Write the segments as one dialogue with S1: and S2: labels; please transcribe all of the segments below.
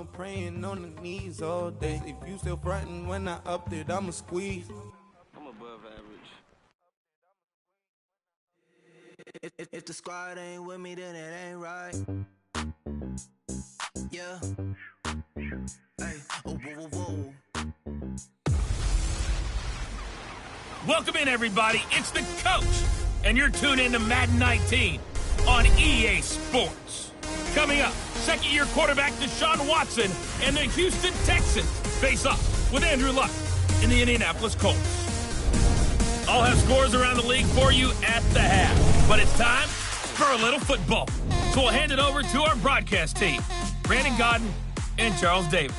S1: mama praying on the knees all day. If you still frontin' when I up it, I'ma squeeze.
S2: I'm above average.
S3: If the squad ain't with me, then it ain't right. Yeah. Hey, oh, whoa, whoa, whoa.
S4: Welcome in, everybody. It's the coach, and you're tuned in to Madden 19 on EA Sports. Coming up, second-year quarterback Deshaun Watson and the Houston Texans face off with Andrew Luck in the Indianapolis Colts. I'll have scores around the league for you at the half, but it's time for a little football. So we'll hand it over to our broadcast team, Brandon Godden and Charles Davis.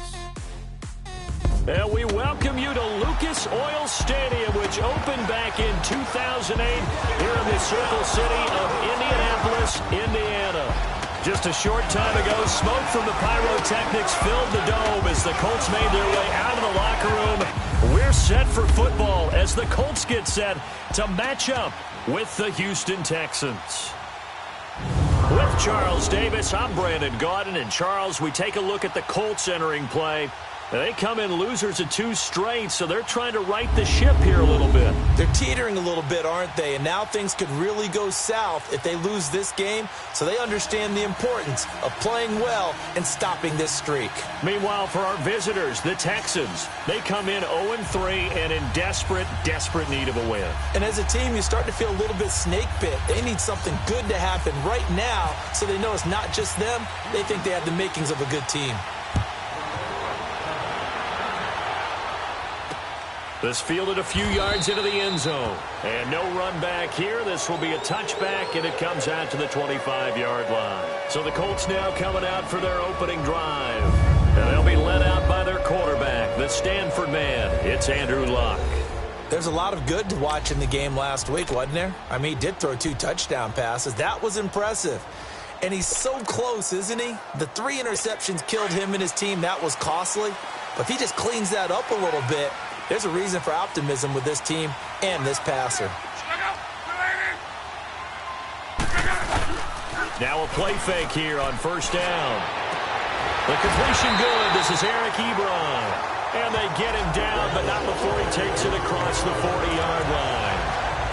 S5: And we welcome you to Lucas Oil Stadium, which opened back in 2008 here in the Circle City of Indianapolis, Indiana. Just a short time ago, smoke from the pyrotechnics filled the dome as the Colts made their way out of the locker room. We're set for football as the Colts get set to match up with the Houston Texans. With Charles Davis, I'm Brandon Gaudin. And Charles, we take a look at the Colts entering play. They come in losers of 2 straight, so they're trying to right the ship here a little bit.
S6: They're teetering a little bit, aren't they? And now things could really go south if they lose this game, so they understand the importance of playing well and stopping this streak.
S5: Meanwhile, for our visitors, the Texans, they come in 0-3 and in desperate need of a win.
S6: And as a team, you start to feel a little bit snake bit. They need something good to happen right now so they know it's not just them. They think they have the makings of a good team.
S5: This fielded a few yards into the end zone. And no run back here. This will be a touchback, and it comes out to the 25-yard line. So the Colts now coming out for their opening drive. And they'll be led out by their quarterback, the Stanford man. It's Andrew Luck.
S6: There's a lot of good to watch in the game last week, wasn't there? I mean, he did throw 2 touchdown passes. That was impressive. And he's so close, isn't he? The 3 interceptions killed him and his team. That was costly. But if he just cleans that up a little bit, there's a reason for optimism with this team and this passer.
S5: Now a play fake here on first down. The completion good. This is Eric Ebron. And they get him down, but not before he takes it across the 40-yard line.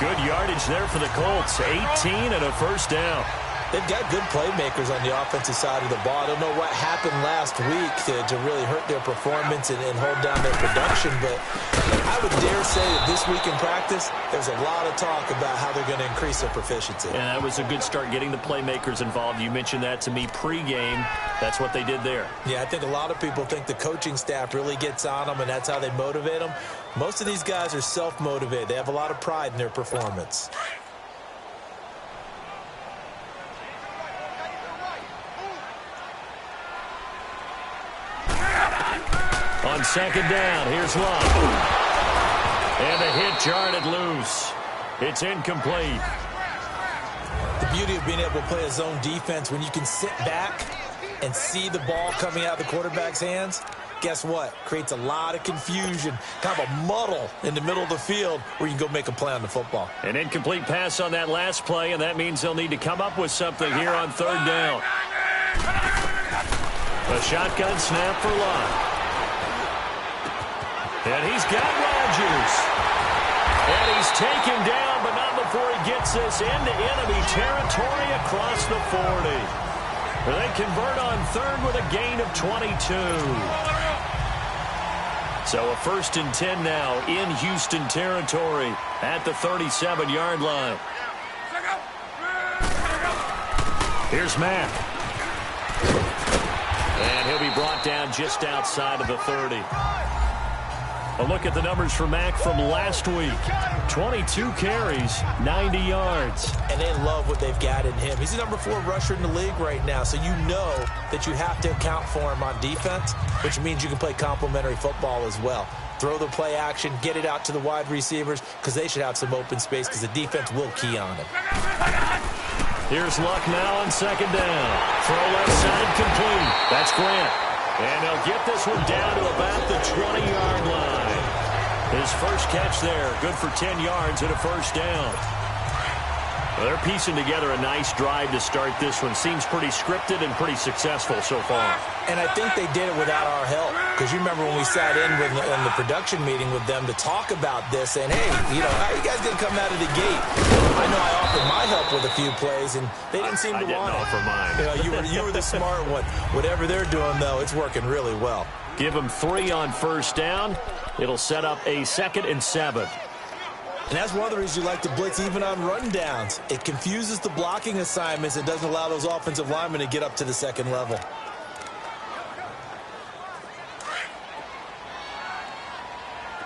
S5: Good yardage there for the Colts. 18 and a first down.
S6: They've got good playmakers on the offensive side of the ball. I don't know what happened last week to really hurt their performance and hold down their production, but I would dare say that this week in practice, there's a lot of talk about how they're going to increase their proficiency.
S5: And that was a good start getting the playmakers involved. You mentioned that to me pregame. That's what they did there.
S6: Yeah, I think a lot of people think the coaching staff really gets on them, and that's how they motivate them. Most of these guys are self-motivated. They have a lot of pride in their performance.
S5: On second down, here's Luck. And a hit jarred it loose. It's incomplete.
S6: The beauty of being able to play a zone defense when you can sit back and see the ball coming out of the quarterback's hands, guess what? Creates a lot of confusion, kind of a muddle in the middle of the field where you can go make a play on the football.
S5: An incomplete pass on that last play, and that means they'll need to come up with something here on third down. A shotgun snap for Luck. And he's got Rodgers. And he's taken down, but not before he gets this into enemy territory across the 40. They convert on third with a gain of 22. So a 1st and 10 now in Houston territory at the 37-yard line. Here's Mack. And he'll be brought down just outside of the 30. A look at the numbers for Mack from last week. 22 carries, 90 yards.
S6: And they love what they've got in him. He's the number 4 rusher in the league right now, so you know that you have to account for him on defense, which means you can play complementary football as well. Throw the play action, get it out to the wide receivers, because they should have some open space because the defense will key on him.
S5: Here's Luck now on second down. Throw left side complete. That's Grant. And they'll get this one down to about the 20-yard line. His first catch there, good for 10 yards and a first down. Well, they're piecing together a nice drive to start this one. Seems pretty scripted and pretty successful so far.
S6: And I think they did it without our help. Because you remember when we sat in the production meeting with them to talk about this, and hey, how are you guys going to come out of the gate? I know I offered my help with a few plays, and they didn't seem to want it.
S5: I didn't offer mine.
S6: You were the smart one. Whatever they're doing, though, it's working really well.
S5: Give them 3 on first down. It'll set up a 2nd and 7.
S6: And that's one of the reasons you like to blitz even on rundowns. It confuses the blocking assignments. It doesn't allow those offensive linemen to get up to the second level.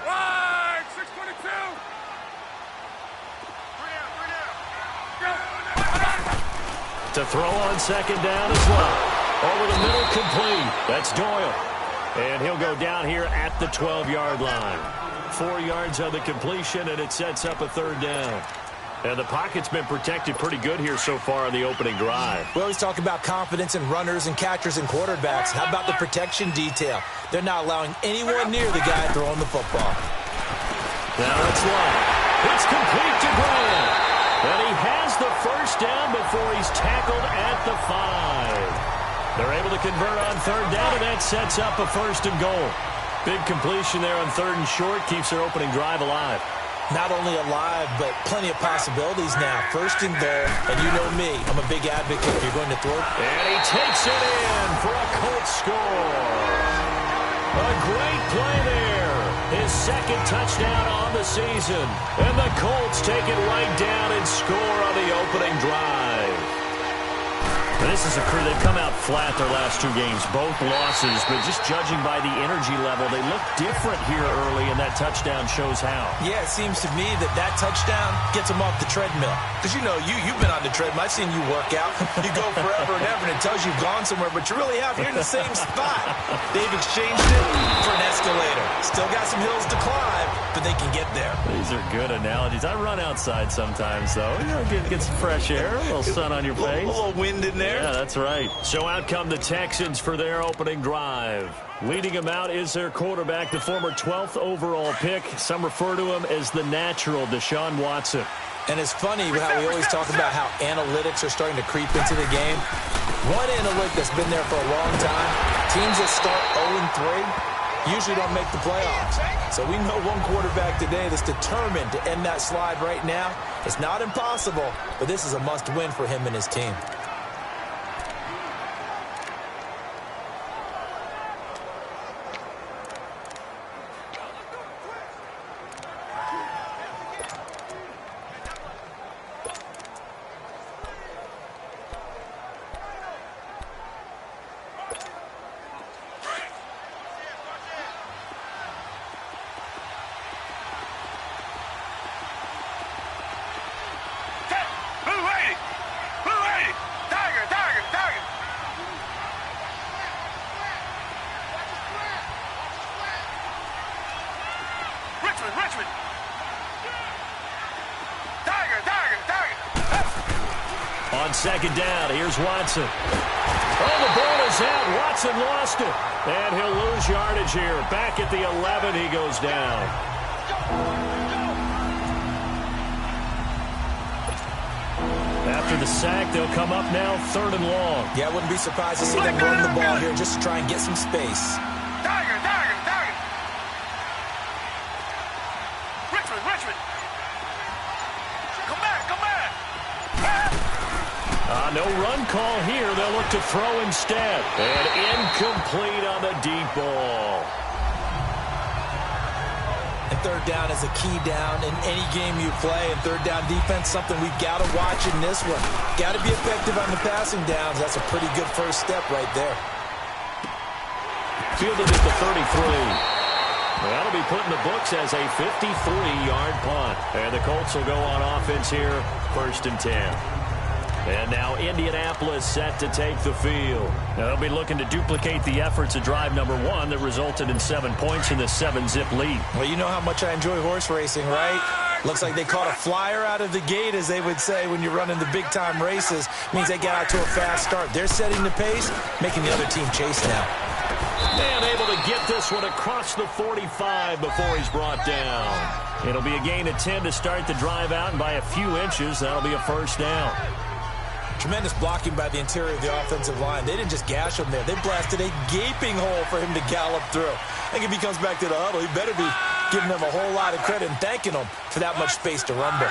S4: Right, 622.
S5: To throw on second down as well. Over the middle, complete. That's Doyle. And he'll go down here at the 12-yard line. 4 yards on the completion, and it sets up a 3rd down. And the pocket's been protected pretty good here so far on the opening drive.
S6: We always talk about confidence in runners and catchers and quarterbacks. How about the protection detail? They're not allowing anyone near the guy throwing the football.
S5: Now it's one. It's complete to Graham. And he has the first down before he's tackled at the 5. They're able to convert on 3rd down, and that sets up a 1st and goal. Big completion there on 3rd and short. Keeps their opening drive alive.
S6: Not only alive, but plenty of possibilities now. 1st and goal, and you know me. I'm a big advocate if you're going to throw it.
S5: And he takes it in for a Colts score. A great play there. His 2nd touchdown on the season. And the Colts take it right down and score on the opening drive. And this is a crew, they've come out flat their last 2 games, both losses, but just judging by the energy level, they look different here early, and that touchdown shows how.
S6: Yeah, it seems to me that touchdown gets them off the treadmill. Because you've been on the treadmill. I've seen you work out. You go forever and ever, and it tells you you've gone somewhere, but you really have. You're in the same spot. They've exchanged it for an escalator. Still got some hills to climb, but they can get there.
S5: These are good analogies. I run outside sometimes, though. Get some fresh air, a little sun on your face.
S6: A little wind in there.
S5: Yeah, that's right. So out come the Texans for their opening drive. Leading them out is their quarterback, the former 12th overall pick. Some refer to him as the natural, Deshaun Watson.
S6: And it's funny how we always talk about how analytics are starting to creep into the game. One analytic that's been there for a long time, teams that start 0-3 usually don't make the playoffs. So we know one quarterback today that's determined to end that slide right now. It's not impossible, but this is a must-win for him and his team.
S4: Richmond.
S5: On second down, here's Watson. Oh, the ball is out. Watson lost it. And he'll lose yardage here. Back at the 11, he goes down. After the sack, they'll come up now 3rd and long.
S6: Yeah, I wouldn't be surprised to see them run the ball here just to try and get some space.
S4: Richmond. Come back.
S5: No run call here. They'll look to throw instead. And incomplete on the deep ball.
S6: And 3rd down is a key down in any game you play. And 3rd down defense, something we've got to watch in this one. Got to be effective on the passing downs. That's a pretty good first step right there.
S5: Fielded at the 33. That'll be put in the books as a 53-yard punt. And the Colts will go on offense here, 1st and 10. And now Indianapolis set to take the field. Now they'll be looking to duplicate the efforts of drive number 1 that resulted in 7 points in the 7-zip lead.
S6: Well, you know how much I enjoy horse racing, right? Looks like they caught a flyer out of the gate, as they would say when you're running the big-time races. Means they got out to a fast start. They're setting the pace, making the other team chase now.
S5: And able to to get this one across the 45 before he's brought down. It'll be a gain of 10 to start the drive out, and by a few inches, that'll be a first down.
S6: Tremendous blocking by the interior of the offensive line. They didn't just gash him there. They blasted a gaping hole for him to gallop through. I think if he comes back to the huddle, he better be giving them a whole lot of credit and thanking them for that much space to rumble.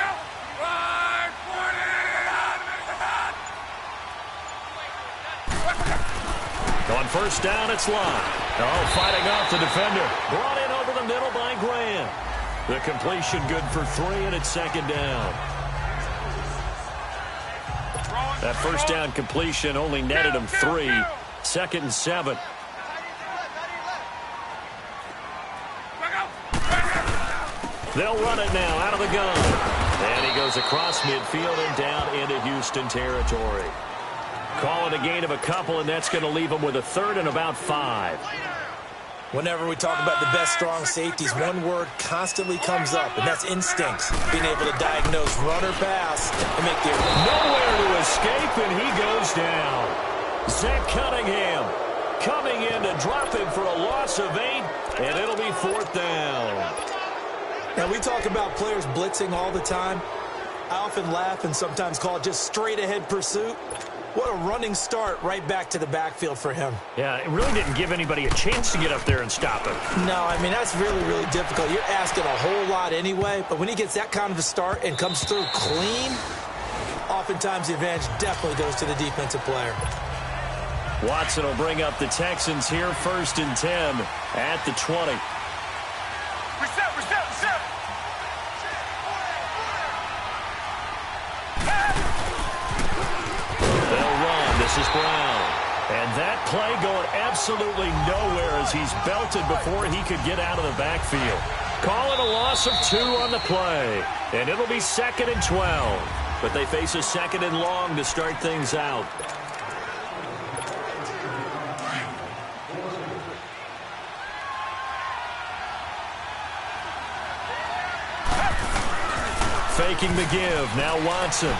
S5: On first down, it's Lott. Oh, fighting off the defender. Brought in over the middle by Graham. The completion good for 3, and it's second down. That first down completion only netted him 3. 2nd and 7. They'll run it now out of the gun. And he goes across midfield and down into Houston territory. Call it a gain of a couple, and that's going to leave him with a 3rd and about 5.
S6: Whenever we talk about the best strong safeties, one word constantly comes up, and that's instincts. Being able to diagnose run or pass and make the...
S5: Nowhere to escape, and he goes down. Zach Cunningham coming in to drop him for a loss of 8, and it'll be 4th down.
S6: Now, we talk about players blitzing all the time. I often laugh and sometimes call it just straight-ahead pursuit. What a running start right back to the backfield for him.
S5: Yeah, it really didn't give anybody a chance to get up there and stop him.
S6: No, I mean, that's really, really difficult. You're asking a whole lot anyway, but when he gets that kind of a start and comes through clean, oftentimes the advantage definitely goes to the defensive player.
S5: Watson will bring up the Texans here, 1st and 10 at the 20.
S4: Reset.
S5: They'll run. This is Brown. And that play going absolutely nowhere as he's belted before he could get out of the backfield. Call it a loss of 2 on the play. And it'll be 2nd and 12. But they face a 2nd and long to start things out. Faking the give. Now Watson.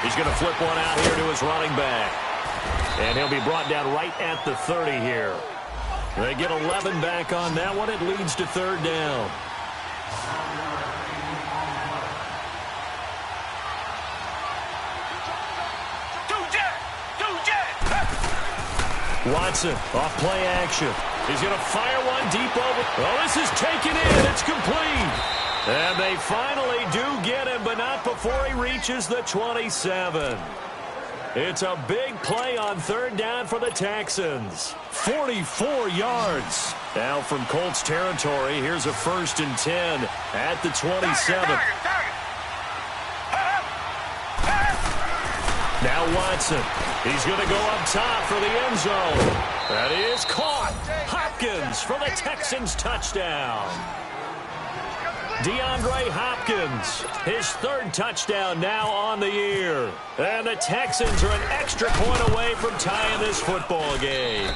S5: He's going to flip one out here to his running back. And he'll be brought down right at the 30 here. They get 11 back on that one. It leads to 3rd down. Watson off play action. He's going to fire one deep over. Oh, this is taken in. It's complete. And they finally do get him, but not before he reaches the 27. It's a big play on 3rd down for the Texans. 44 yards. Now from Colts territory, here's a 1st and 10 at the 27. Now Watson. He's going to go up top for the end zone. That is caught. Hopkins for the Texans touchdown. DeAndre Hopkins, his 3rd touchdown now on the year. And the Texans are an extra point away from tying this football game.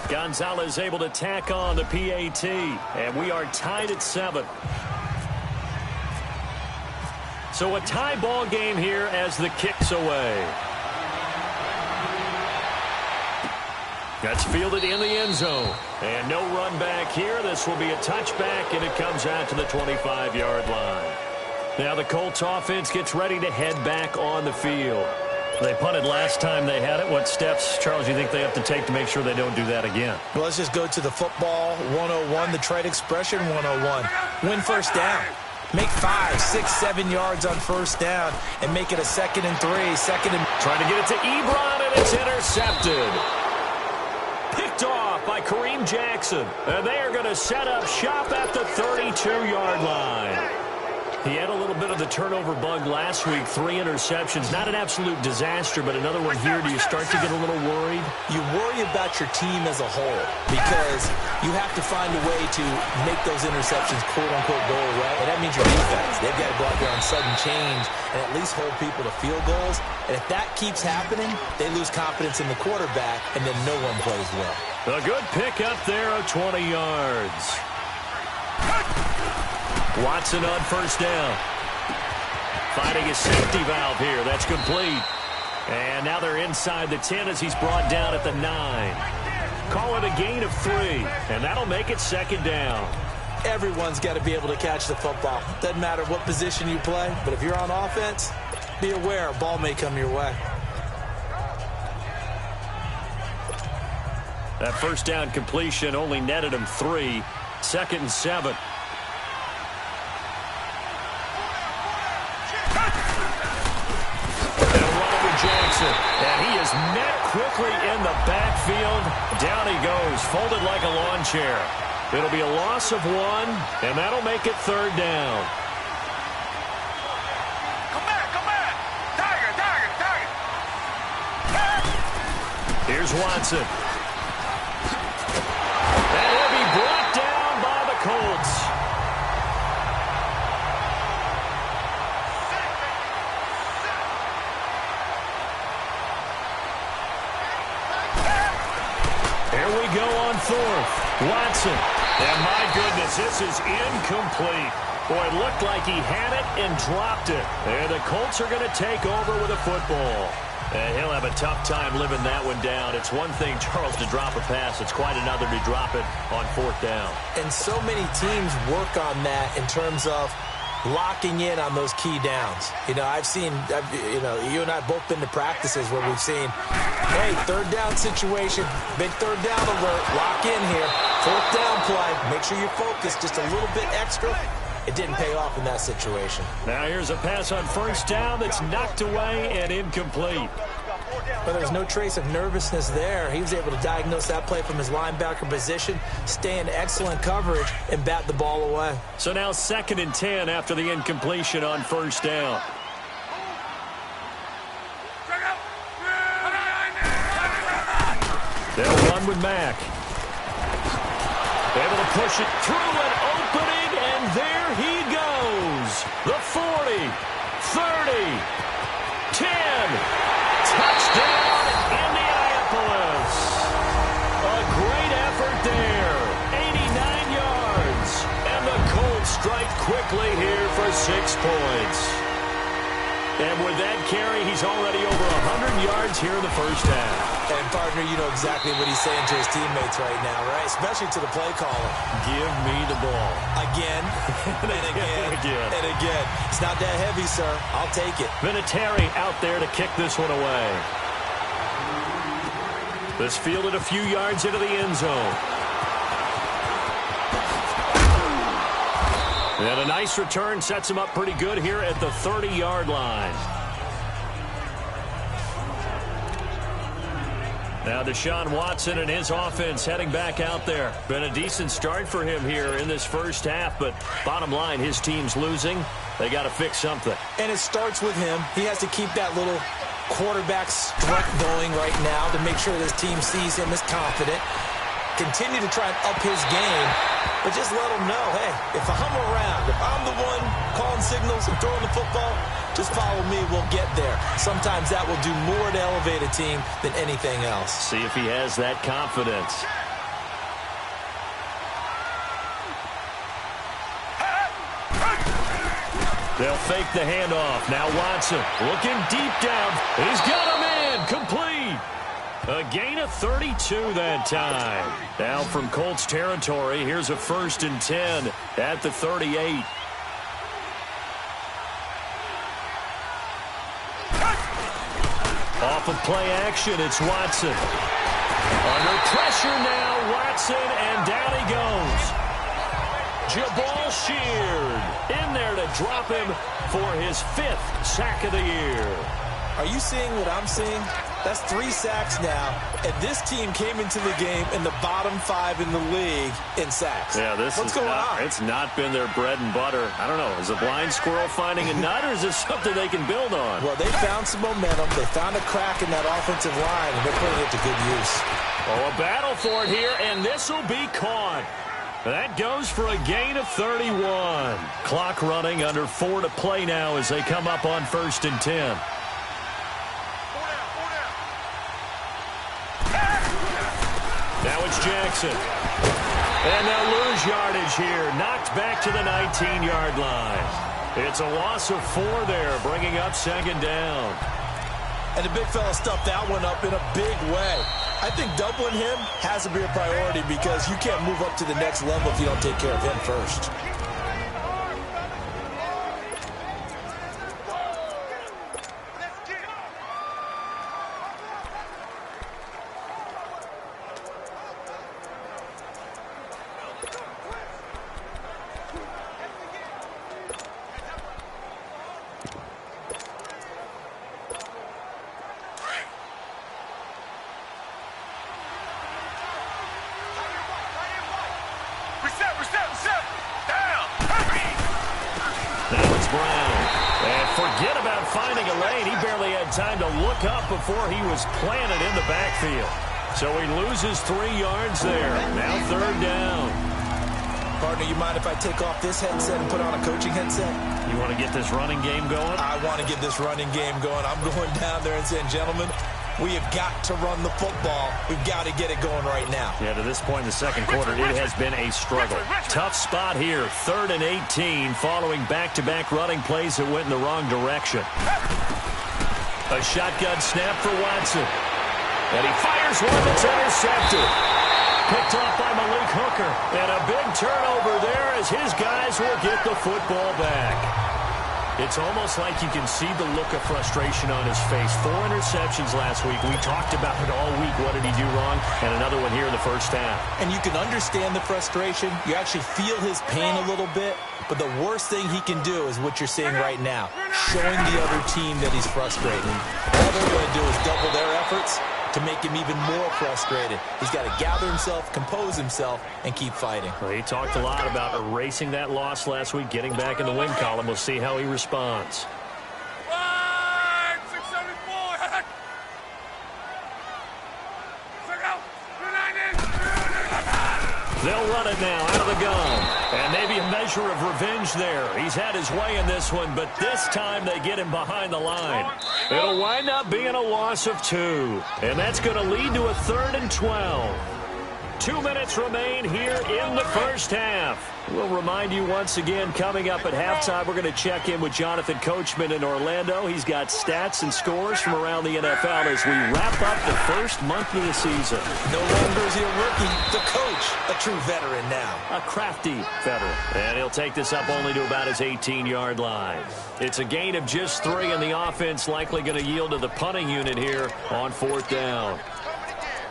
S5: Gonzalez able to tack on the PAT, and we are tied at 7. So a tie ball game here as the kick's away. That's fielded in the end zone. And no run back here. This will be a touchback, and it comes out to the 25-yard line. Now the Colts offense gets ready to head back on the field. They punted last time they had it. What steps, Charles, you think they have to take to make sure they don't do that again?
S6: Well, let's just go to the football 101, the trade expression 101. Win first down. Make 5, 6, 7 yards on first down and make it a 2nd and 3, 2nd and...
S5: Trying to get it to Ebron, and it's intercepted. Picked off by Kareem Jackson. And they are going to set up shop at the 32-yard line. He had a little bit of the turnover bug last week, 3 interceptions. Not an absolute disaster, but another one here. Do you start to get a little worried?
S6: You worry about your team as a whole because you have to find a way to make those interceptions, quote-unquote, go away. And that means your defense. They've got to go out there on sudden change and at least hold people to field goals. And if that keeps happening, they lose confidence in the quarterback, and then no one plays well.
S5: A good pick up there of 20 yards. Watson on first down. Finding a safety valve here. That's complete. And now they're inside the 10 as he's brought down at the 9. Call it a a gain of 3, and that'll make it second down.
S6: Everyone's got to be able to catch the football. Doesn't matter what position you play, but if you're on offense, be aware a ball may come your way.
S5: That first down completion only netted him 3. 2nd and 7. Jackson, and he is met quickly in the backfield. Down he goes, folded like a lawn chair. It'll be a loss of 1, and that'll make it 3rd down.
S7: Come back. Target.
S5: Here's Watson. And he'll be brought down by the Colts. Here we go on 4th. Watson. And my goodness, this is incomplete. Boy, it looked like he had it and dropped it. And the Colts are going to take over with a football. And he'll have a tough time living that one down. It's one thing, Charles, to drop a pass. It's quite another to drop it on 4th down.
S6: And so many teams work on that in terms of locking in on those key downs. You know, you and I both been to practices where we've seen, hey, 3rd down situation, big 3rd down alert, lock in here, 4th down play, make sure you're focused just a little bit extra. It didn't pay off in that situation.
S5: Now here's a pass on 1st down that's knocked away and incomplete.
S6: But there's no trace of nervousness there. He was able to diagnose that play from his linebacker position, stay in excellent coverage, and bat the ball away.
S5: So now 2nd and 10 after the incompletion on 1st down. They'll run with Mack. Able to push it through an opening, and there he goes. The 40, 30, 10. Touchdown, Indianapolis. A great effort there. 89 yards. And the Colts strike quickly here for 6 points. And with that carry, he's already over 100 yards here in the first half.
S6: And, partner, you know exactly what he's saying to his teammates right now, right? Especially to the play caller.
S5: Give me the ball.
S6: Again, and again, and again. It's not that heavy, sir. I'll take it.
S5: Vinatieri out there to kick this one away. This fielded a few yards into the end zone. And a nice return sets him up pretty good here at the 30-yard line. Now Deshaun Watson and his offense heading back out there. Been a decent start for him here in this first half, but bottom line, his team's losing. They got to fix something.
S6: And it starts with him. He has to keep that little quarterback strut going right now to make sure this team sees him as confident. Continue to try and up his game, but just let him know, hey, if I'm around, if I'm the one calling signals and throwing the football, just follow me, we'll get there. Sometimes that will do more to elevate a team than anything else.
S5: See if he has that confidence. They'll fake the handoff. Now Watson looking deep down. He's got him in. Complete. A gain of 32 that time. Now from Colts territory, here's a 1st and 10 at the 38. Off of play action, it's Watson. Under pressure now, Watson, and down he goes. Jabal Sheard in there to drop him for his 5th sack of the year.
S6: Are you seeing what I'm seeing? That's 3 sacks now, and this team came into the game in the bottom 5 in the league in sacks.
S5: Yeah, what's going on? It's not been their bread and butter. I don't know. Is a blind squirrel finding a nut, or is this something they can build on?
S6: Well, they found some momentum. They found a crack in that offensive line, and they're putting it to good use.
S5: Oh, a battle for it here, and this will be caught. That goes for a gain of 31. Clock running, under 4 to play now as they come up on 1st and 10. Now it's Jackson. And they'll lose yardage here. Knocked back to the 19-yard line. It's a loss of 4 there, bringing up 2nd down.
S6: And the big fella stuffed that one up in a big way. I think doubling him has to be a priority because you can't move up to the next level if you don't take care of him first.
S5: Now it's Brown. And forget about finding a lane. He barely had time to look up before he was planted in the backfield. So he loses 3 yards there. Now 3rd down.
S6: Partner, you mind if I take off this headset and put on a coaching headset?
S5: You want to get this running game going?
S6: I want to get this running game going. I'm going down there and saying, gentlemen, we have got to run the football. We've got to get it going right now.
S5: Yeah, to this point in the second quarter, it has been a struggle. Tough spot here, 3rd and 18, following back-to-back running plays that went in the wrong direction. A shotgun snap for Watson. And he fires one that's intercepted. Picked off by Malik Hooker. And a big turnover there as his guys will get the football back. It's almost like you can see the look of frustration on his face. 4 interceptions last week. We talked about it all week. What did he do wrong? And another one here in the first half.
S6: And you can understand the frustration. You actually feel his pain a little bit. But the worst thing he can do is what you're seeing right now. Showing the other team that he's frustrated. All they're going to do is double their efforts to make him even more frustrated. He's got to gather himself, compose himself, and keep fighting.
S5: Well, he talked a lot about erasing that loss last week, getting back in the win column. We'll see how he responds. They'll run it now out of the gun. And maybe a measure of revenge there. He's had his way in this one, but this time they get him behind the line. It'll wind up being a loss of 2. And that's going to lead to a 3rd and 12. 2 minutes remain here in the first half. We'll remind you once again, coming up at halftime, we're going to check in with Jonathan Coachman in Orlando. He's got stats and scores from around the NFL as we wrap up the first month of the season.
S6: No longer is he a rookie, the coach, a true veteran now.
S5: A crafty veteran. And he'll take this up only to about his 18-yard line. It's a gain of just 3, and the offense likely going to yield to the punting unit here on 4th down.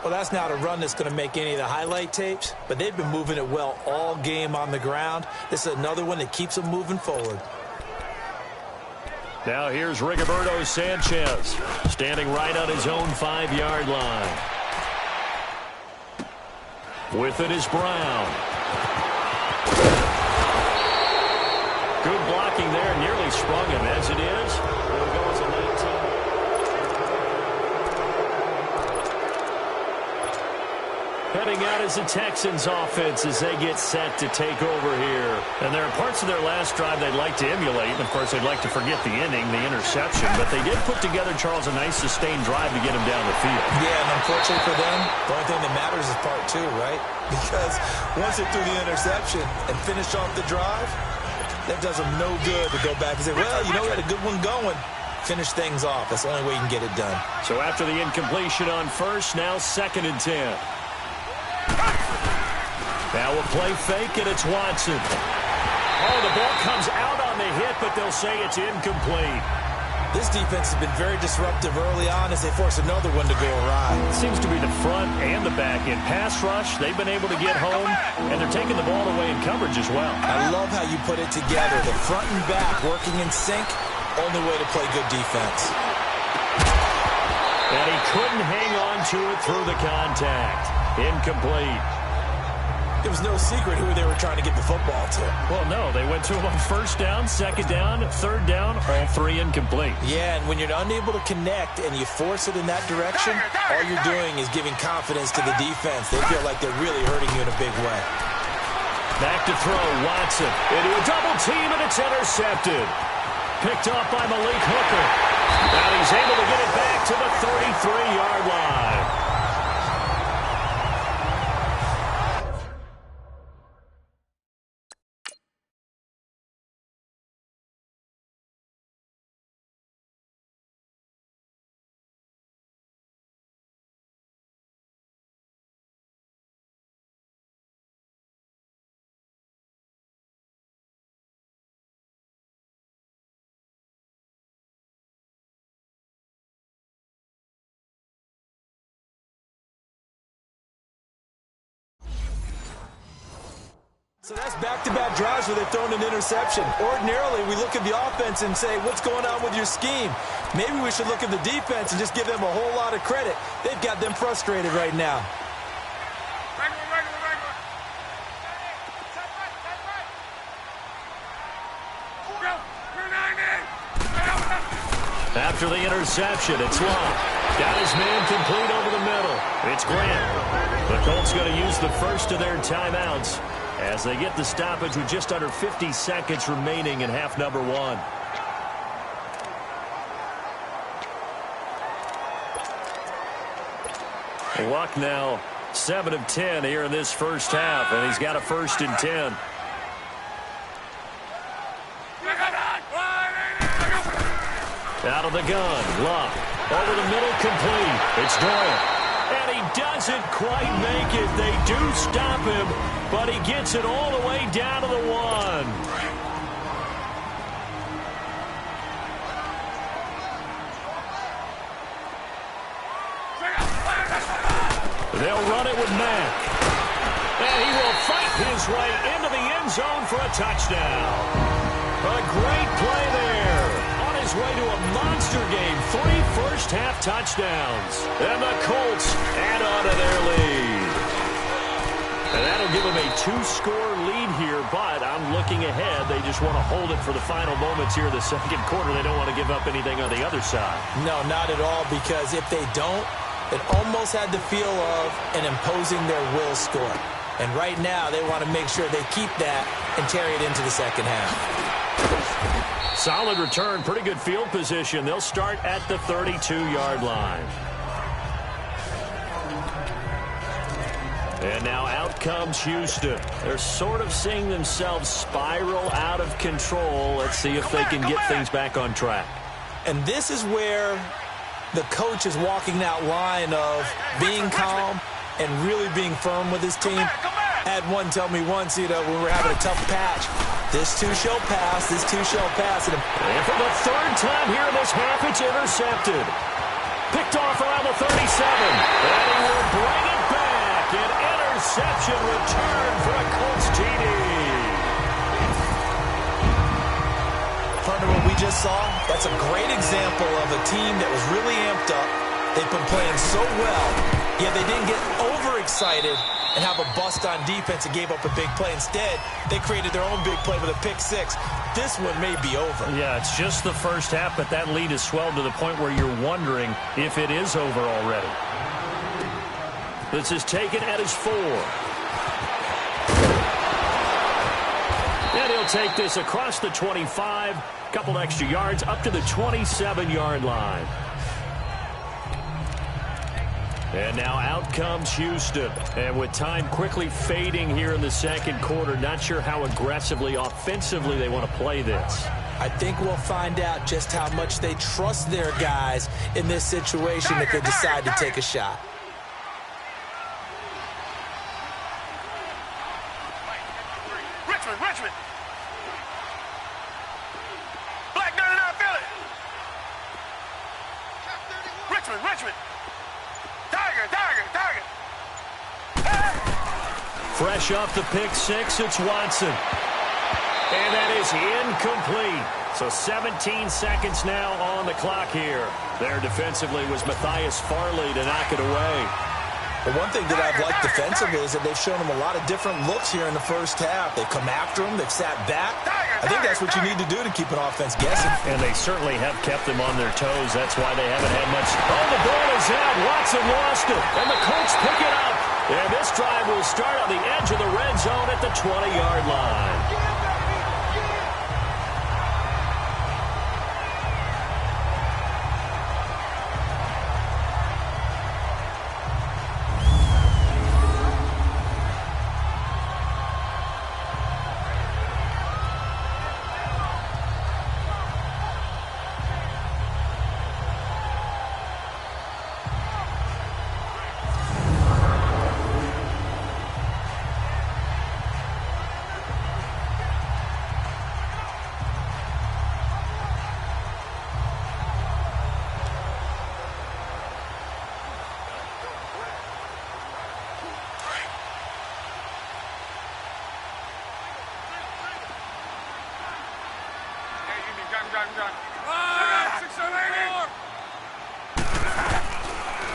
S6: Well, that's not a run that's going to make any of the highlight tapes, but they've been moving it well all game on the ground. This is another one that keeps them moving forward.
S5: Now here's Rigoberto Sanchez, standing right on his own 5-yard line. With it is Brown. Good blocking there, nearly sprung him as it is. It'll go as a 19. Heading out as the Texans offense as they get set to take over here. And there are parts of their last drive they'd like to emulate. And, of course, they'd like to forget the inning, the interception. But they did put together, Charles, a nice sustained drive to get him down the field.
S6: Yeah, and unfortunately for them, the only thing that matters is part 2, right? Because once they threw the interception and finished off the drive, that does them no good to go back and say, well, you know, we had a good one going. Finish things off. That's the only way you can get it done.
S5: So after the incompletion on first, now 2nd and 10. Now a play fake, and it's Watson. Oh, the ball comes out on the hit, but they'll say it's incomplete.
S6: This defense has been very disruptive early on as they force another one to go awry.
S5: It seems to be the front and the back end. Pass rush, they've been able to get home, and they're taking the ball away in coverage as well.
S6: I love how you put it together. The front and back working in sync, only way to play good defense.
S5: And he couldn't hang on to it through the contact. Incomplete.
S6: It was no secret who they were trying to get the football to.
S5: Well, no, they went to him on 1st down, 2nd down, 3rd down, all 3 incomplete.
S6: Yeah, and when you're unable to connect and you force it in that direction, all you're doing is giving confidence to the defense. They feel like they're really hurting you in a big way.
S5: Back to throw, Watson. Into a double team, and it's intercepted. Picked off by Malik Hooker. And he's able to get it back to the 33-yard line.
S6: So that's back-to-back drives where they've thrown an interception. Ordinarily, we look at the offense and say, what's going on with your scheme? Maybe we should look at the defense and just give them a whole lot of credit. They've got them frustrated right now.
S5: After the interception, it's Long. Got his man complete over the middle. It's Grant. The Colts going to use the first of their timeouts as they get the stoppage with just under 50 seconds remaining in half number one. Luck now 7 of 10 here in this first half, and he's got a 1st and 10. Out of the gun, Luck. Over the middle, complete. It's Doyle. And he doesn't quite make it. They do stop him, but he gets it all the way down to the 1. They'll run it with Mack. And he will fight his way into the end zone for a touchdown. A great play there. On his way to a monster game. 3 first-half touchdowns. And the Colts add on to their lead. And that'll give them a 2-score lead here, but I'm looking ahead. They just want to hold it for the final moments here in the second quarter. They don't want to give up anything on the other side.
S6: No, not at all, because if they don't, it almost had the feel of an imposing their will score. And right now, they want to make sure they keep that and carry it into the second half.
S5: Solid return, pretty good field position. They'll start at the 32-yard line. And now out comes Houston. They're sort of seeing themselves spiral out of control. Let's see if they can get things back on track.
S6: And this is where the coach is walking that line of being calm and really being firm with his team. I had one tell me once, when we were having a tough patch, this too shall pass, this too shall pass. And
S5: for the 3rd time here in this half, it's intercepted. Picked off around the 37. And he will bring it back. An interception return for a Colts TD.
S6: Partner, what we just saw, that's a great example of a team that was really amped up. They've been playing so well, yet they didn't get overexcited and have a bust on defense and gave up a big play. Instead, they created their own big play with a pick 6. This one may be over.
S5: Yeah, it's just the first half, but that lead has swelled to the point where you're wondering if it is over already. This is taken at his 4. And he'll take this across the 25, couple extra yards, up to the 27-yard line. And now out comes Houston. And with time quickly fading here in the second quarter, not sure how aggressively, offensively they want to play this.
S6: I think we'll find out just how much they trust their guys in this situation if they decide to take a shot.
S4: Richmond. Black 99 Philly. Richmond. Tiger.
S5: Fresh off the pick 6, it's Watson. And that is incomplete. So 17 seconds now on the clock here. There defensively was Matthias Farley to knock it away.
S6: The one thing that I've liked defensively is that they've shown them a lot of different looks here in the first half. They've come after them. They've sat back. I think that's what you need to do to keep an offense guessing.
S5: And they certainly have kept them on their toes. That's why they haven't had much. Oh, the ball is out. Watson lost it. And the Colts pick it up. And this drive will start on the edge of the red zone at the 20-yard line.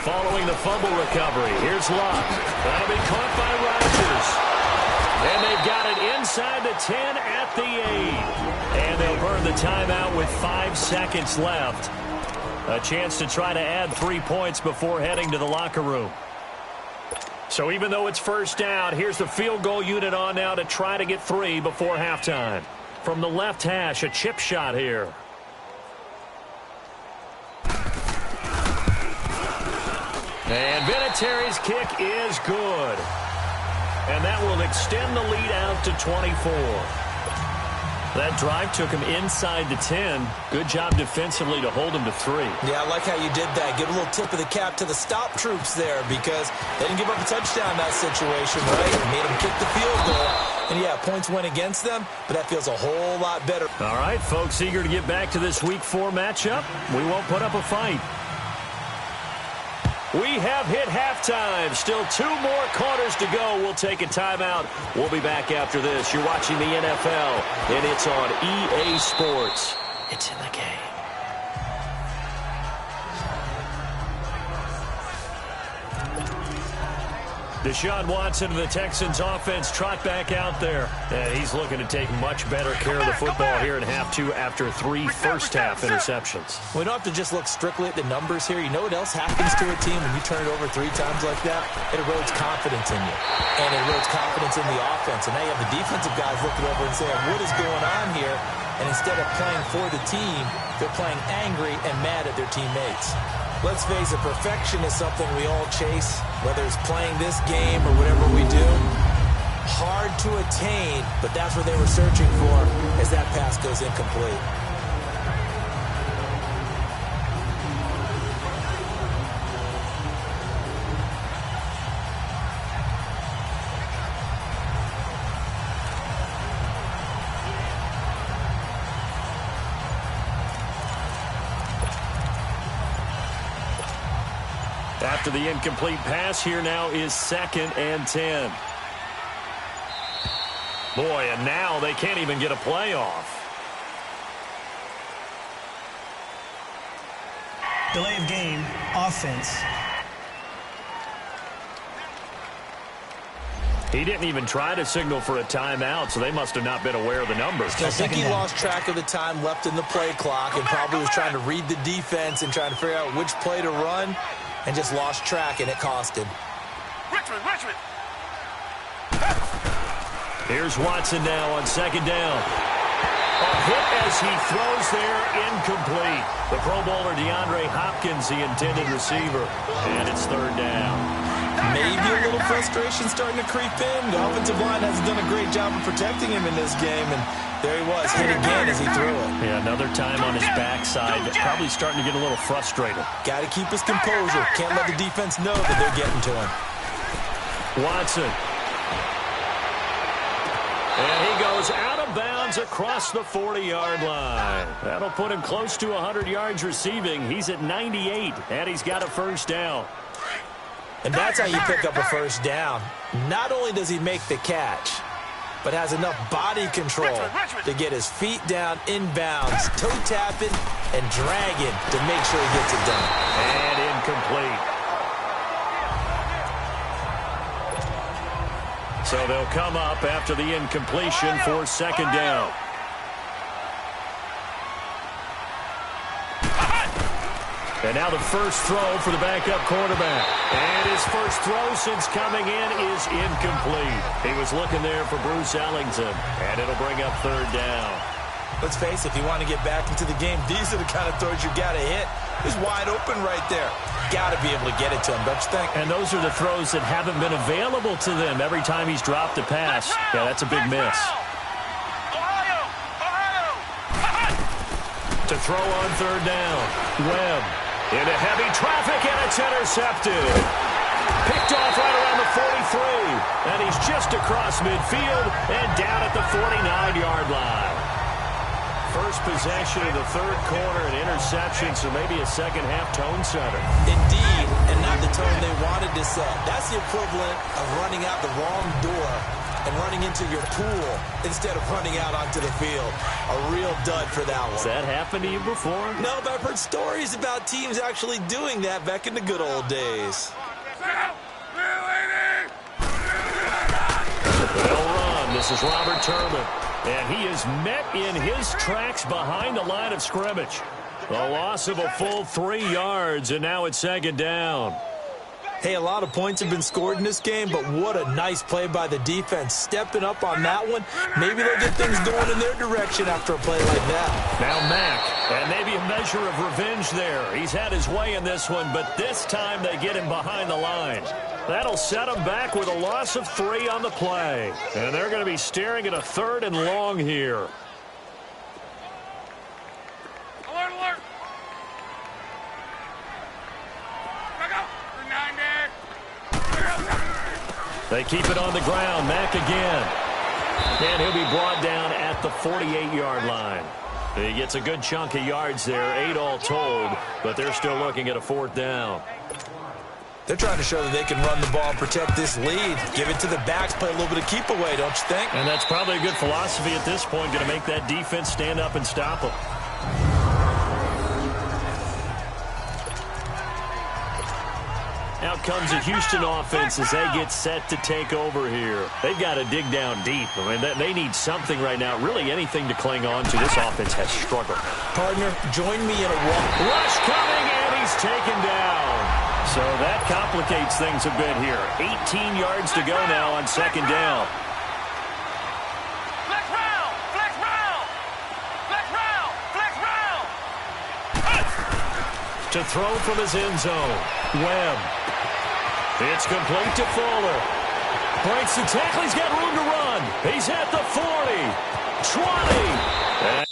S5: Following the fumble recovery, here's Luck. That'll be caught by Rodgers. And they've got it inside the 10 at the 8. And they'll burn the timeout with 5 seconds left. A chance to try to add 3 points before heading to the locker room. So even though it's first down, here's the field goal unit on now to try to get 3 before halftime. From the left hash, a chip shot here. And Vinatieri's kick is good. And that will extend the lead out to 24. That drive took him inside the 10. Good job defensively to hold him to 3.
S6: Yeah, I like how you did that. Give a little tip of the cap to the stop troops there because they didn't give up a touchdown in that situation, right? It made them kick the field goal. And, yeah, points went against them, but that feels a whole lot better.
S5: All right, folks, eager to get back to this Week 4 matchup. We won't put up a fight. We have hit halftime. Still 2 more quarters to go. We'll take a timeout. We'll be back after this. You're watching the NFL, and it's on EA Sports. It's in the game. Deshaun Watson of the Texans offense trot back out there. And he's looking to take much better care of the football here in half 2 after 3 first-half interceptions.
S6: We don't have to just look strictly at the numbers here. You know what else happens to a team when you turn it over 3 times like that? It erodes confidence in you. And it erodes confidence in the offense. And now you have the defensive guys looking over and saying, what is going on here? And instead of playing for the team, they're playing angry and mad at their teammates. Let's face it, perfection is something we all chase, whether it's playing this game or whatever we do. Hard to attain, but that's what they were searching for as that pass goes incomplete.
S5: After the incomplete pass, here now is 2nd and 10. Boy, and now they can't even get a play off.
S7: Delay of game, offense.
S5: He didn't even try to signal for a timeout, so they must have not been aware of the numbers.
S6: I think he lost track of the time left in the play clock and probably was trying to read the defense and trying to figure out which play to run. And just lost track, and it cost him.
S4: Richmond.
S5: Here's Watson now on 2nd down. A hit as he throws there, incomplete. The Pro Bowler DeAndre Hopkins, the intended receiver. And it's 3rd down.
S6: Maybe a little frustration starting to creep in. The offensive line hasn't done a great job of protecting him in this game, and there he was, hit again as he threw it.
S5: Yeah, another time on his backside, probably starting to get a little frustrated.
S6: Got to keep his composure. Can't let the defense know that they're getting to him.
S5: Watson. And he goes out of bounds across the 40-yard line. That'll put him close to 100 yards receiving. He's at 98, and he's got a 1st down.
S6: And that's how you pick up a 1st down. Not only does he make the catch, but has enough body control to get his feet down inbounds, toe tapping and dragging to make sure he gets it done.
S5: And incomplete. So they'll come up after the incompletion for 2nd down. And now the first throw for the backup quarterback. And his first throw since coming in is incomplete. He was looking there for Bruce Ellington. And it'll bring up 3rd down.
S6: Let's face it, if you want to get back into the game, these are the kind of throws you got to hit. He's wide open right there. Got to be able to get it to him, don't you think?
S5: And those are the throws that haven't been available to them every time he's dropped a pass. Yeah, that's a big miss. To throw on 3rd down. Webb. Into heavy traffic, and it's intercepted. Picked off right around the 43. And he's just across midfield and down at the 49-yard line. First possession of the 3rd quarter, an interception, so maybe a second-half tone setter.
S6: Indeed, and not the tone they wanted to set. That's the equivalent of running out the wrong door and running into your pool instead of running out onto the field. A real dud for that one.
S5: Has that happened to you before?
S6: No, but I've heard stories about teams actually doing that back in the good old days.
S5: They'll run. This is Robert Turman. And he is met in his tracks behind the line of scrimmage. A loss of a full 3 yards, and now it's second down.
S6: Hey, a lot of points have been scored in this game, but what a nice play by the defense. Stepping up on that one, maybe they'll get things going in their direction after a play like that.
S5: Now Mack, and maybe a measure of revenge there. He's had his way in this one, but this time they get him behind the line. That'll set him back with a loss of 3 on the play. And they're going to be staring at a 3rd and long here.
S4: Alert, alert!
S5: They keep it on the ground. Mack again. And he'll be brought down at the 48-yard line. He gets a good chunk of yards there, 8 all told, but they're still looking at a 4th down.
S6: They're trying to show that they can run the ball and protect this lead. Give it to the backs, play a little bit of keep away, don't you think?
S5: And that's probably a good philosophy at this point, going to make that defense stand up and stop them. Out comes the Houston offense as they get set to take over here. They've got to dig down deep. I mean, they need something right now, really anything to cling on to. This offense has struggled.
S6: Partner, join me in a walk.
S5: Rush coming, and he's taken down. So that complicates things a bit here. 18 yards to go now on second down.
S4: Flex round! Flex round! Flex round! Flex round!
S5: To throw from his end zone. Webb. It's complete to Fuller. Breaks the tackle. He's got room to run. He's at the 40. 20.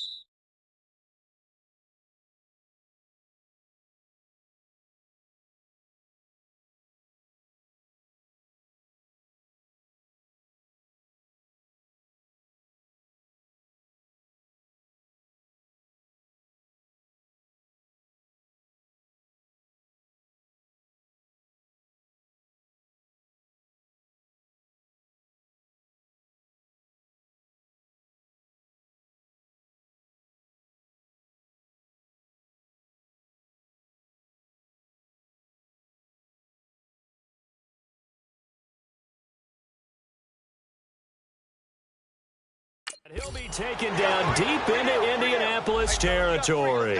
S5: And he'll be taken down deep into Indianapolis territory.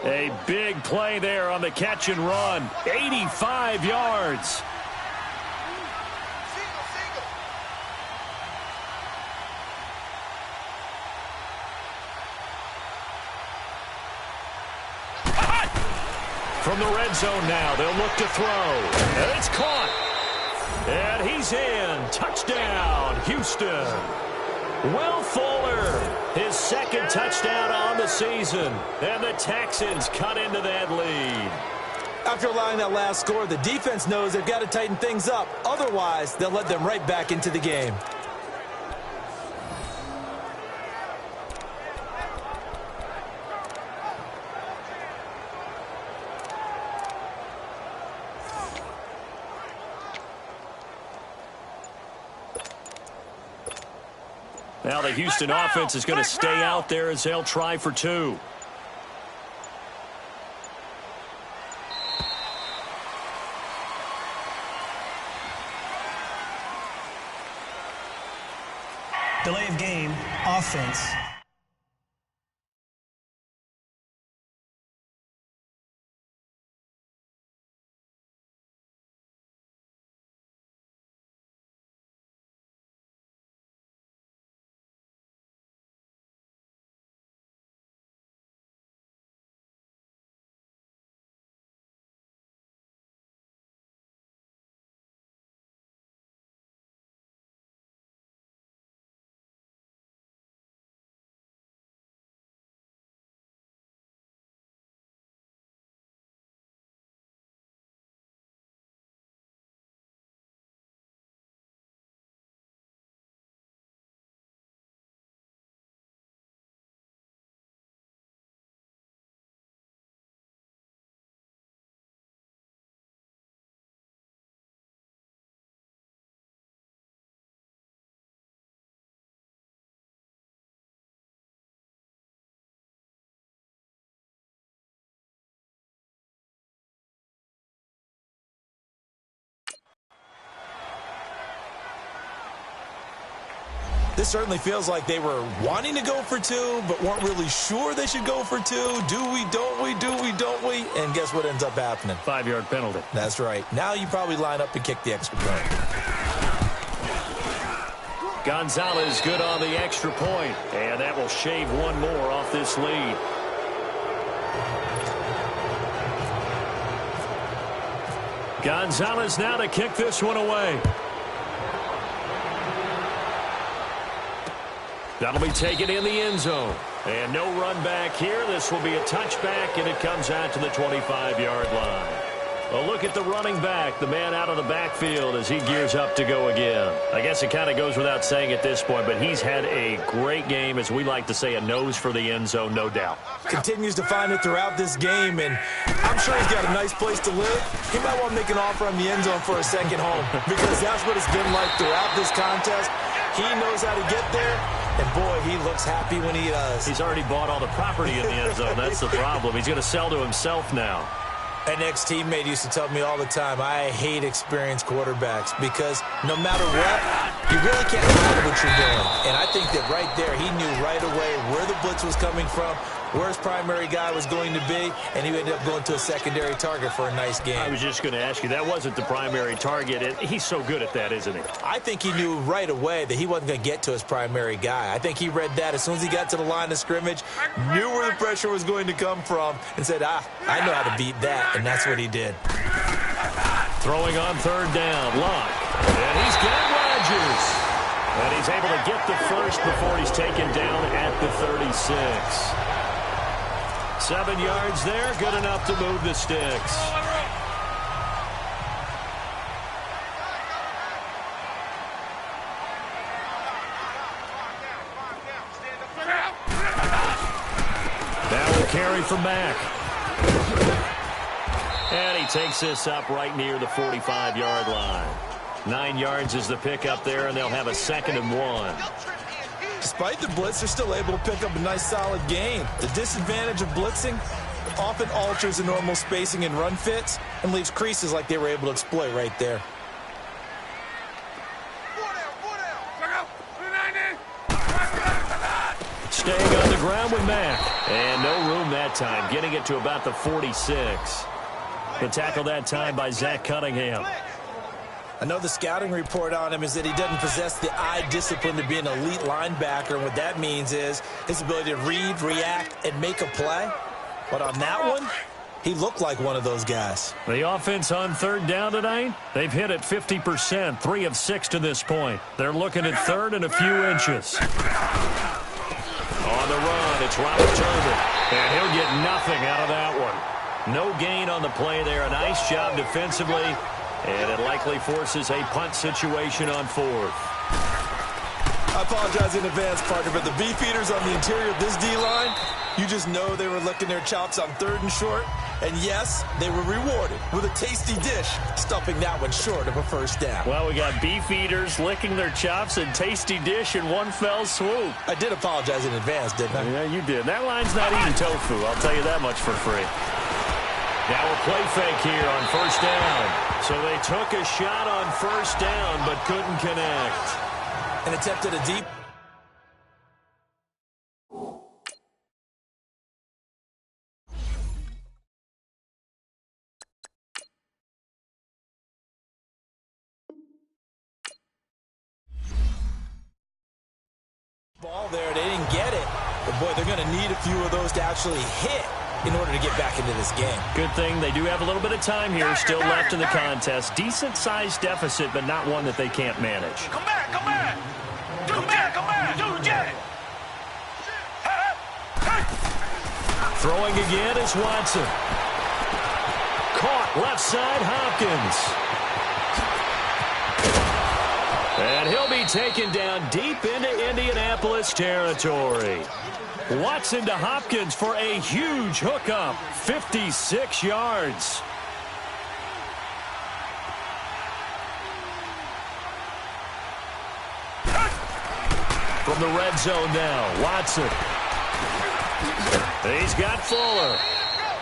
S5: A big play there on the catch and run. 85 yards. From the red zone now, they'll look to throw. And it's caught. And he's in. Touchdown, Houston. Will Fuller, his 2nd touchdown on the season. And the Texans cut into that lead.
S6: After allowing that last score, the defense knows they've got to tighten things up. Otherwise, they'll let them right back into the game.
S5: Now the Houston offense is going to stay out there as they'll try for 2.
S7: Delay of game, offense.
S6: This certainly feels like they were wanting to go for two, but weren't really sure they should go for two. Do we, don't we, do we, don't we? And guess what ends up happening?
S5: 5-yard penalty.
S6: That's right. Now you probably line up and kick the extra point.
S5: Gonzalez good on the extra point, and that will shave one more off this lead. Gonzalez now to kick this one away. That'll be taken in the end zone. And no run back here. This will be a touchback, and it comes out to the 25-yard line. A look at the running back, the man out of the backfield as he gears up to go again. I guess it kind of goes without saying at this point, but he's had a great game, as we like to say, a nose for the end zone, no doubt.
S6: Continues to find it throughout this game, and I'm sure he's got a nice place to live. He might want to make an offer on the end zone for a second home, because that's what it's been like throughout this contest. He knows how to get there, and boy, he looks happy when he does.
S5: He's already bought all the property in the end zone. That's the problem. He's going to sell to himself now.
S6: An ex-teammate used to tell me all the time, I hate experienced quarterbacks because no matter what, you really can't hide what you're doing. And I think that right there, he knew right away where the blitz was coming from, where his primary guy was going to be, and he ended up going to a secondary target for a nice game.
S5: I was just going to ask you, that wasn't the primary target, and he's so good at that, isn't he?
S6: I think he knew right away that he wasn't going to get to his primary guy. I think he read that as soon as he got to the line of scrimmage, knew where the pressure was going to come from, and said, I know how to beat that, and that's what he did.
S5: Throwing on third down, Locke, and he's got Rodgers. And he's able to get the first before he's taken down at the 36. 7 yards there, good enough to move the sticks. That will carry from Mack. And he takes this up right near the 45-yard line. 9 yards is the pickup there, and they'll have a 2nd and 1.
S6: Despite the blitz, they're still able to pick up a nice solid gain. The disadvantage of blitzing often alters the normal spacing and run fits and leaves creases like they were able to exploit right there.
S5: Staying on the ground with Mack. And no room that time, getting it to about the 46. The tackle that time by Zach Cunningham.
S6: I know the scouting report on him is that he doesn't possess the eye discipline to be an elite linebacker. And what that means is his ability to read, react, and make a play. But on that one, he looked like one of those guys.
S5: The offense on third down tonight, they've hit it 50%, 3 of 6 to this point. They're looking at third and a few inches. On the run, it's Robert Turbin. And he'll get nothing out of that one. No gain on the play there. A nice job defensively. And it likely forces a punt situation on 4th.
S6: I apologize in advance, partner, but the beefeaters on the interior of this D-line, you just know they were licking their chops on 3rd and short. And yes, they were rewarded with a tasty dish, stuffing that one short of a first down.
S5: Well, we got beefeaters licking their chops and tasty dish in one fell swoop.
S6: I did apologize in advance, didn't I?
S5: Yeah, you did. That line's not eating tofu, I'll tell you that much for free. Now a play fake here on first down. So they took a shot on first down, but couldn't connect.
S6: And attempted a deep. Ball there, they didn't get it. But boy, they're going to need a few of those to actually hit in order to get back into this game.
S5: Good thing they do have a little bit of time here still left in the contest. Decent-sized deficit, but not one that they can't manage.
S4: Come back, come back. Do that, come back, do that.
S5: Throwing again is Watson. Caught left side, Hopkins. And he'll be taken down deep into Indianapolis territory. Watson to Hopkins for a huge hookup, 56 yards. From the red zone now, Watson. He's got Fuller.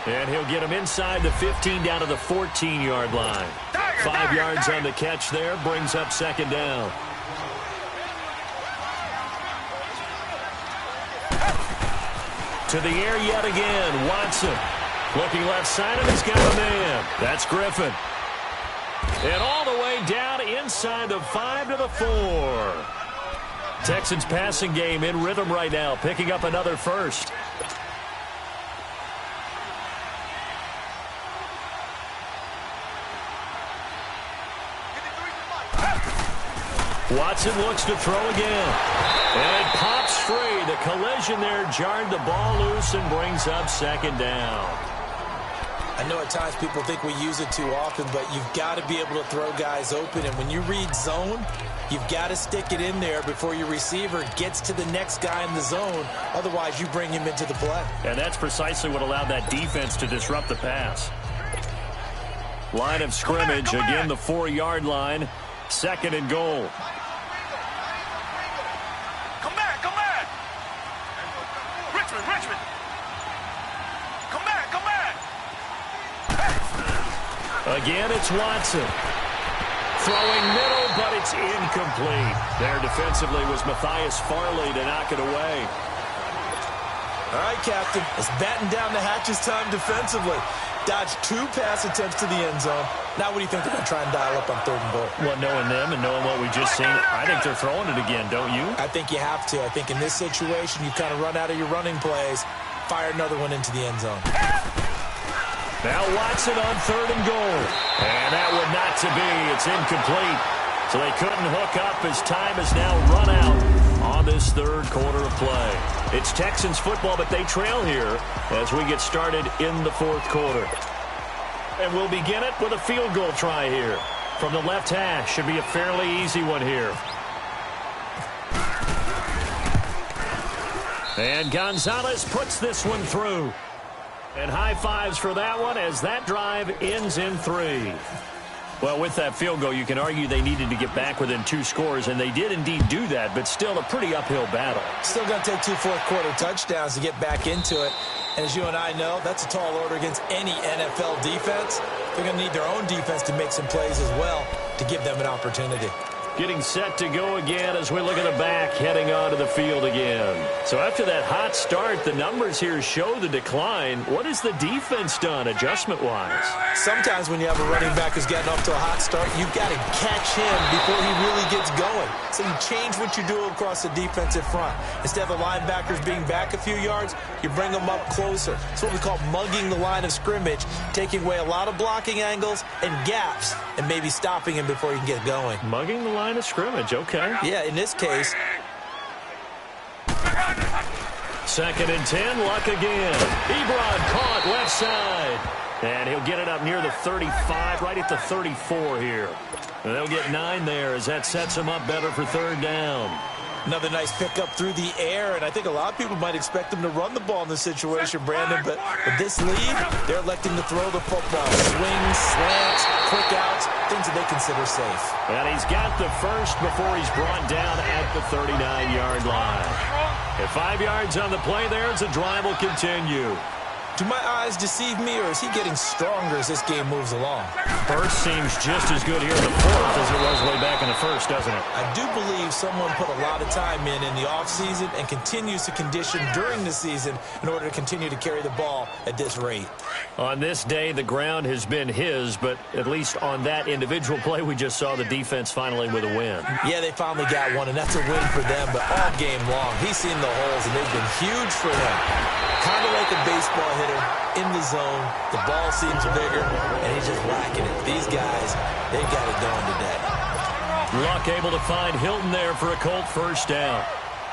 S5: And he'll get him inside the 15 down to the 14-yard line. 5 yards on the catch there, brings up 2nd down. to the air yet again. Watson looking left side, and he's got a man. That's Griffin. And all the way down inside the 5 to the 4. Texans passing game in rhythm right now, picking up another first. Watson looks to throw again. And it pops free. The collision there jarred the ball loose and brings up second down.
S6: I know at times people think we use it too often, but you've got to be able to throw guys open. And when you read zone, you've got to stick it in there before your receiver gets to the next guy in the zone. Otherwise, you bring him into the play.
S5: And that's precisely what allowed that defense to disrupt the pass. Line of scrimmage, again the 4-yard line. Second and goal.
S4: Come back. Richmond. Come back.
S5: Again, it's Watson. Throwing middle, but it's incomplete. There defensively was Matthias Farley to knock it away.
S6: All right, Captain. It's batten down the hatches time defensively. Dodged 2 pass attempts to the end zone. Now what do you think they're going to try and dial up on 3rd and goal?
S5: Well, knowing them and knowing what we just seen, I think they're throwing it again, don't you?
S6: I think you have to. I think in this situation, you kind of run out of your running plays, fire another one into the end zone.
S5: Now Watson on 3rd and goal. And that one not to be. It's incomplete. So they couldn't hook up as time has now run out on this 3rd quarter of play. It's Texans football, but they trail here as we get started in the 4th quarter. And we'll begin it with a field goal try here. From the left hash, should be a fairly easy one here. And Gonzalez puts this one through. And high fives for that one as that drive ends in 3. Well, with that field goal, you can argue they needed to get back within 2 scores, and they did indeed do that, but still a pretty uphill battle.
S6: Still going to take 2 fourth-quarter touchdowns to get back into it. And as you and I know, that's a tall order against any NFL defense. They're going to need their own defense to make some plays as well to give them an opportunity.
S5: Getting set to go again as we look at the back, heading onto the field again. So after that hot start, the numbers here show the decline. What has the defense done adjustment-wise?
S6: Sometimes when you have a running back who's getting off to a hot start, you've got to catch him before he really gets going. So you change what you do across the defensive front. Instead of the linebackers being back a few yards, you bring them up closer. It's what we call mugging the line of scrimmage, taking away a lot of blocking angles and gaps and maybe stopping him before he can get going.
S5: Mugging the line of scrimmage, okay.
S6: Yeah, in this case.
S5: 2nd and 10, Luck again. Ebron caught left side. And he'll get it up near the 35, right at the 34 here. And they'll get 9 there as that sets him up better for 3rd down.
S6: Another nice pickup through the air, and I think a lot of people might expect them to run the ball in this situation, Brandon, but with this lead, they're electing to throw the football. Swings, slants, quick outs, things that they consider safe.
S5: And he's got the first before he's brought down at the 39-yard line. At 5 yards on the play there as the drive will continue.
S6: Do my eyes deceive me, or is he getting stronger as this game moves along?
S5: Burst seems just as good here in the 4th as it was way back in the 1st, doesn't it?
S6: I do believe someone put a lot of time in the offseason and continues to condition during the season in order to continue to carry the ball at this rate.
S5: On this day, the ground has been his, but at least on that individual play, we just saw the defense finally with a win.
S6: Yeah, they finally got one, and that's a win for them, but all game long, he's seen the holes, and they've been huge for him. Kind of like a baseball hitter in the zone. The ball seems bigger, and he's just whacking it. These guys, they got it going today.
S5: Luck able to find Hilton there for a Colt first down.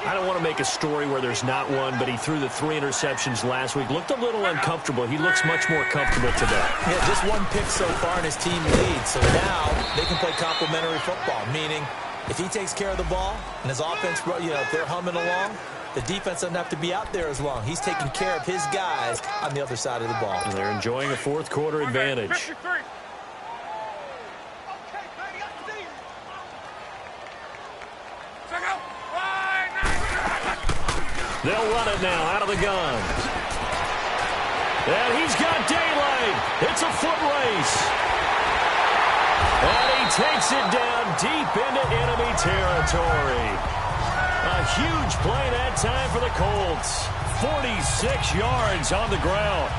S5: I don't want to make a story where there's not one, but he threw the 3 interceptions last week. Looked a little uncomfortable. He looks much more comfortable today.
S6: Yeah, just 1 pick so far, and his team leads. So now they can play complementary football, meaning if he takes care of the ball and his offense, if they're humming along, the defense doesn't have to be out there as long. He's taking care of his guys on the other side of the ball.
S5: And they're enjoying a 4th quarter advantage. They'll run it now out of the gun. And he's got daylight. It's a foot race. And he takes it down deep into enemy territory. A huge play that time for the Colts. 46 yards on the ground.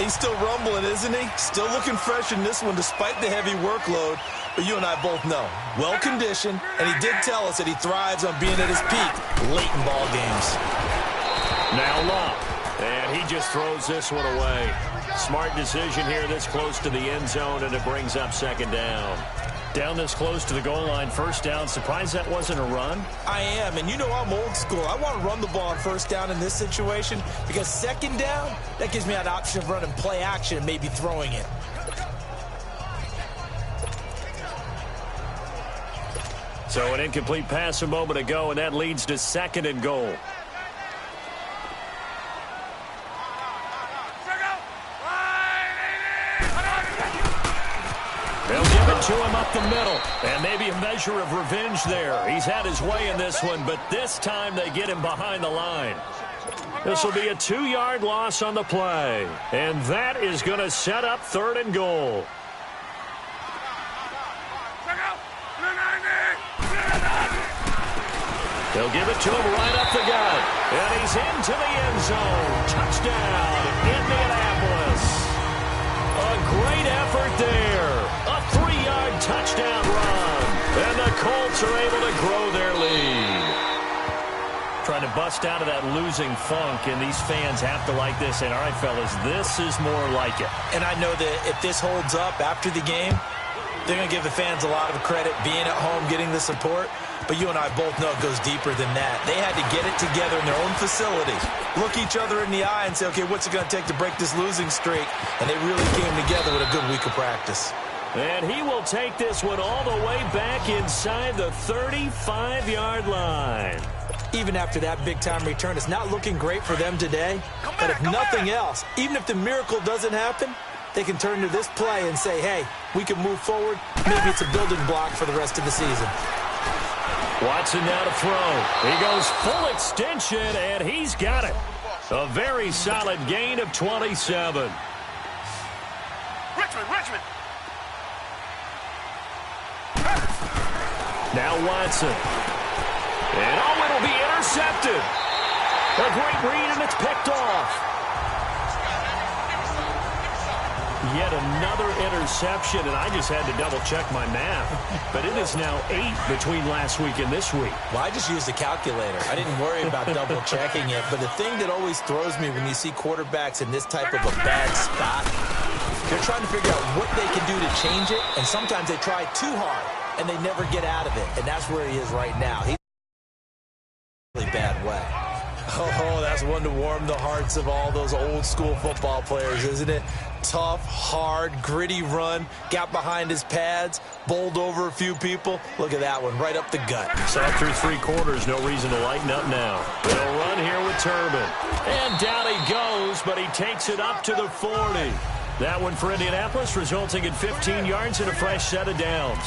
S6: He's still rumbling, isn't he? Still looking fresh in this one despite the heavy workload. But you and I both know, well-conditioned, and he did tell us that he thrives on being at his peak late in ball games.
S5: Now Love, and he just throws this one away. Smart decision here this close to the end zone, and it brings up second down. Down this close to the goal line, first down. Surprised that wasn't a run?
S6: I am, and you know I'm old school. I want to run the ball on first down in this situation because second down, that gives me an option of running play action and maybe throwing it.
S5: So an incomplete pass a moment ago, and that leads to second and goal. They'll give it to him up the middle, and maybe a measure of revenge there. He's had his way in this one, but this time they get him behind the line. This will be a 2-yard loss on the play, and that is going to set up third and goal. They'll give it to him right up the gut, and he's into the end zone. Touchdown, Indianapolis. A great effort there. A 3-yard touchdown run. And the Colts are able to grow their lead. Trying to bust out of that losing funk, and these fans have to like this. And all right, fellas, this is more like it.
S6: And I know that if this holds up after the game, they're going to give the fans a lot of credit being at home, getting the support. But you and I both know it goes deeper than that. They had to get it together in their own facility, look each other in the eye and say, okay, what's it going to take to break this losing streak? And they really came together with a good week of practice.
S5: And he will take this one all the way back inside the 35-yard line.
S6: Even after that big-time return, it's not looking great for them today. But if nothing else, even if the miracle doesn't happen, they can turn to this play and say, hey, we can move forward. Maybe it's a building block for the rest of the season.
S5: Watson now to throw. He goes full extension, and he's got it. A very solid gain of 27.
S4: Richmond.
S5: Now Watson. And oh, it'll be intercepted. A great read, and it's picked off. Yet another interception, and I just had to double-check my math. But it is now 8 between last week and this week.
S6: Well, I just used a calculator. I didn't worry about double-checking it. But the thing that always throws me when you see quarterbacks in this type of a bad spot, they're trying to figure out what they can do to change it, and sometimes they try too hard, and they never get out of it. And that's where he is right now. He's in a really bad way. Oh, that's one to warm the hearts of all those old-school football players, isn't it? Tough, hard, gritty run, got behind his pads, bowled over a few people. Look at that one, right up the gut.
S5: So through 3 quarters, no reason to lighten up now. They'll run here with Turbin. And down he goes, but he takes it up to the 40. That one for Indianapolis, resulting in 15 yards and a fresh set of downs.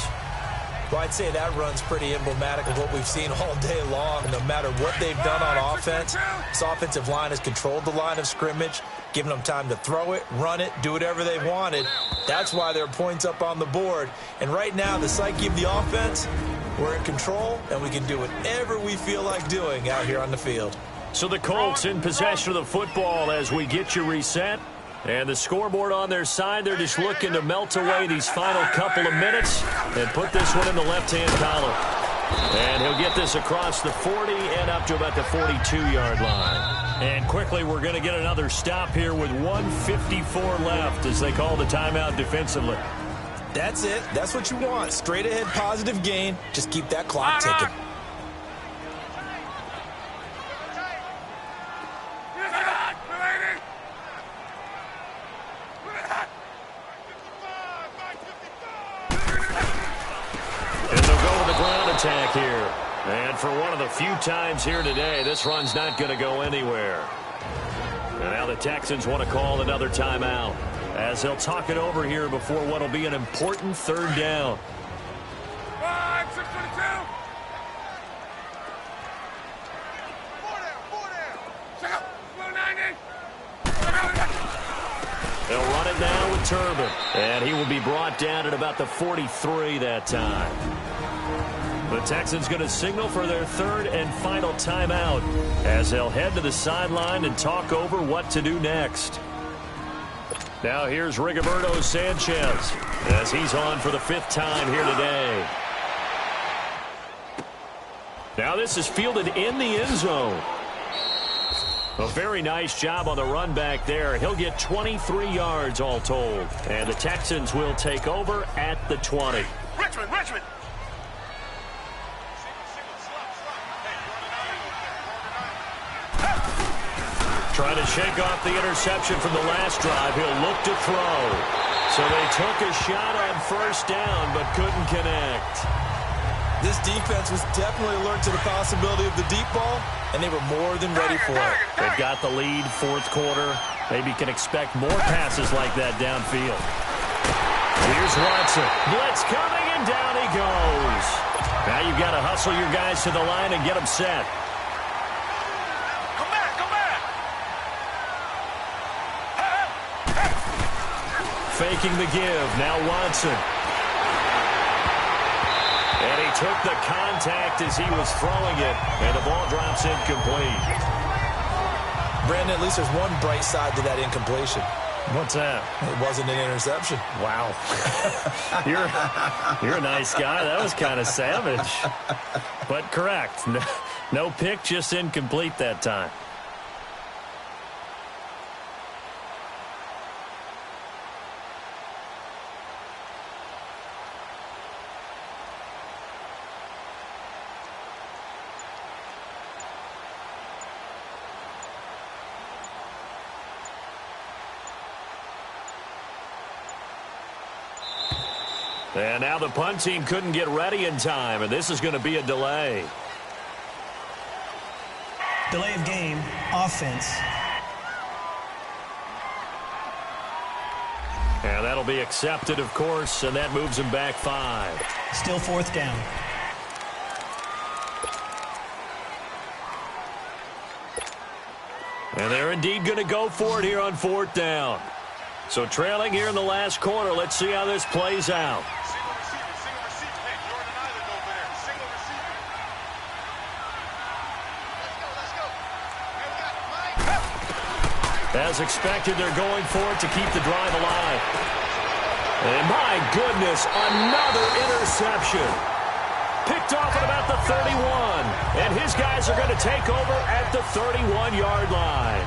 S6: Well, I'd say that run's pretty emblematic of what we've seen all day long. No matter what they've done on offense, this offensive line has controlled the line of scrimmage, giving them time to throw it, run it, do whatever they wanted. That's why there are points up on the board. And right now, the psyche of the offense, we're in control, and we can do whatever we feel like doing out here on the field.
S5: So the Colts in possession of the football as we get you reset. And the scoreboard on their side, they're just looking to melt away these final couple of minutes and put this one in the left-hand column. And he'll get this across the 40 and up to about the 42-yard line. And quickly, we're going to get another stop here with 1:54 left as they call the timeout defensively.
S6: That's it. That's what you want. Straight ahead positive gain. Just keep that clock ticking.
S5: Attack here. And for one of the few times here today, this run's not going to go anywhere. And now the Texans want to call another timeout as they'll talk it over here before what will be an important third down. They'll run it now with Turbin. And he will be brought down at about the 43 that time. The The Texans going to signal for their third and final timeout as they'll head to the sideline and talk over what to do next. Now here's Rigoberto Sanchez as he's on for the 5th time here today. Now this is fielded in the end zone. A very nice job on the run back there. He'll get 23 yards all told. And the Texans will take over at the 20.
S4: Richmond!
S5: Trying to shake off the interception from the last drive. He'll look to throw. So they took a shot on 1st down but couldn't connect.
S6: This defense was definitely alert to the possibility of the deep ball, and they were more than ready for it.
S5: They've got the lead, 4th quarter. Maybe can expect more passes like that downfield. Here's Watson. Blitz coming, and down he goes. Now you've got to hustle your guys to the line and get them set.
S4: Come back!
S5: Faking the give. Now Watson. And he took the contact as he was throwing it, and the ball drops incomplete.
S6: Brandon, at least there's one bright side to that incompletion.
S5: What's that?
S6: It wasn't an interception.
S5: Wow. You're a nice guy. That was kind of savage. But correct. No pick, just incomplete that time. And now the punt team couldn't get ready in time, and this is going to be a delay.
S7: Delay of game, offense.
S5: And that'll be accepted, of course, and that moves him back 5.
S7: Still 4th down.
S5: And they're indeed going to go for it here on 4th down. So trailing here in the last quarter, let's see how this plays out. As expected, they're going for it to keep the drive alive. And my goodness, another interception. Picked off at about the 31. And his guys are going to take over at the 31-yard line.